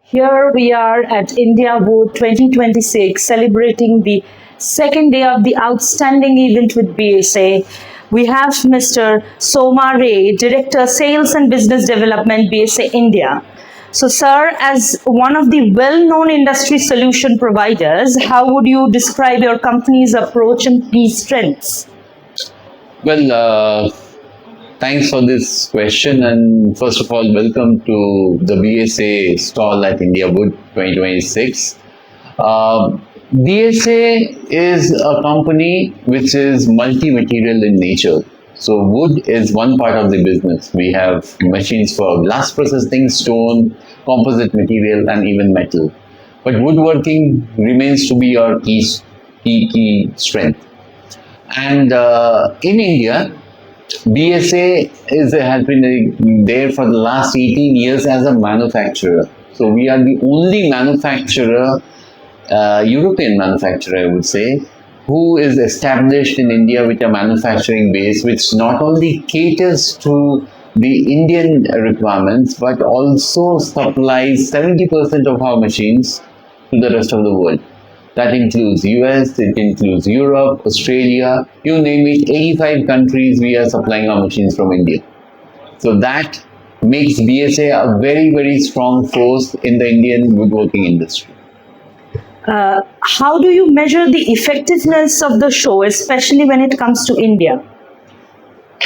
Here we are at IndiaWood 2026, celebrating the second day of the outstanding event with BSA. We have Mr. Souma Ray, Director Sales and Business Development, Biesse India. So, sir, as one of the well-known industry solution providers, how would you describe your company's approach and key strengths? Well, thanks for this question, and first of all, welcome to the BSA stall at IndiaWood 2026. BSA is a company which is multi-material in nature. So wood is one part of the business. We have machines for glass processing, stone, composite material, and even metal. But woodworking remains to be our key strength. And in India, BSA has been there for the last 18 years as a manufacturer. So we are the only manufacturer, European manufacturer, I would say, who is established in India with a manufacturing base which not only caters to the Indian requirements but also supplies 70% of our machines to the rest of the world. That includes US, it includes Europe, Australia, you name it, 85 countries we are supplying our machines from India. So that makes BSA a very strong force in the Indian woodworking industry. How do you measure the effectiveness of the show, especially when it comes to India?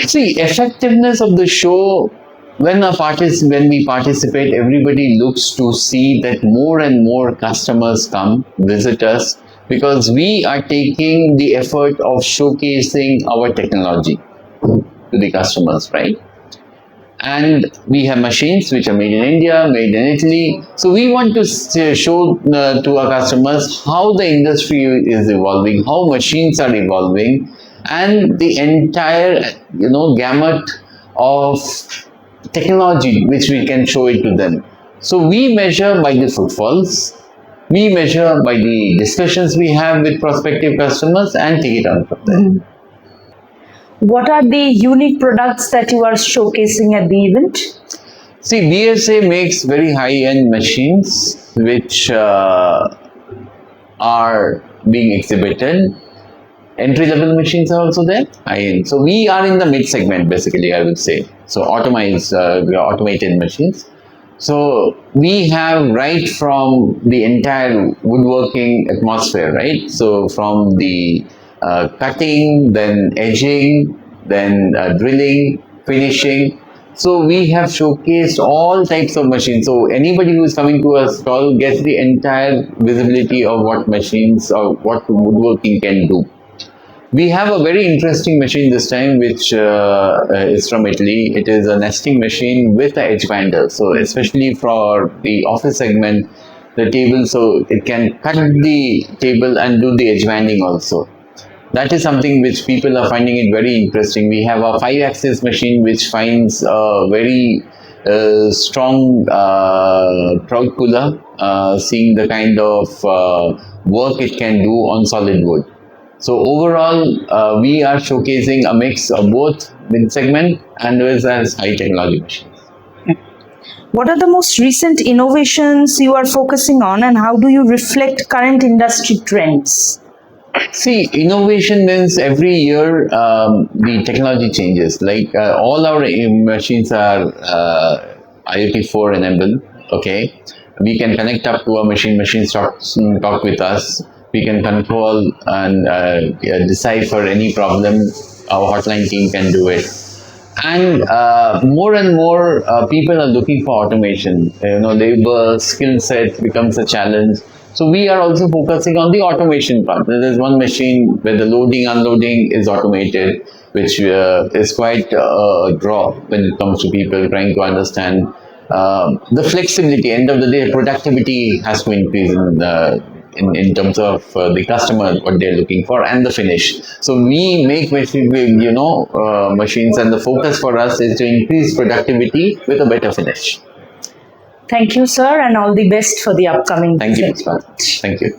See, effectiveness of the show, when we participate, everybody looks to see that more and more customers come visit us because we are taking the effort of showcasing our technology to the customers, right? And we have machines which are made in India, made in Italy. So we want to show to our customers how the industry is evolving, how machines are evolving, and the entire gamut of technology which we can show it to them. So we measure by the footfalls, we measure by the discussions we have with prospective customers and take it on from there. What are the unique products that you are showcasing at the event? See, BSA makes very high-end machines which are being exhibited. Entry-level machines are also there, high-end. So we are in the mid-segment basically, I would say. So automated machines. So we have right from the entire woodworking atmosphere, right? So from the cutting, then edging, then drilling, finishing. So we have showcased all types of machines. So anybody who is coming to our stall gets the entire visibility of what machines or what woodworking can do. We have a very interesting machine this time which is from Italy. It is a nesting machine with an edge bander. So especially for the office segment, the table, so it can cut the table and do the edge banding also. That is something which people are finding it very interesting. We have a 5-axis machine which finds a very strong crowd puller, seeing the kind of work it can do on solid wood. So overall, we are showcasing a mix of both mid-segment and as high technology machines. What are the most recent innovations you are focusing on, and how do you reflect current industry trends? See, innovation means every year the technology changes. Like all our machines are IoT4 enabled. Okay, we can connect up to a machine. Machines talk with us. We can control and decipher any problem. Our hotline team can do it. And more people are looking for automation. Labor skill set becomes a challenge. So we are also focusing on the automation part. There is one machine where the loading, unloading is automated, which is quite a draw when it comes to people trying to understand the flexibility. End of the day, productivity has to increase in terms of the customer, what they're looking for, and the finish. So we make machines, and the focus for us is to increase productivity with a better finish. Thank you, sir, and all the best for the upcoming Thank you. event. Thank you.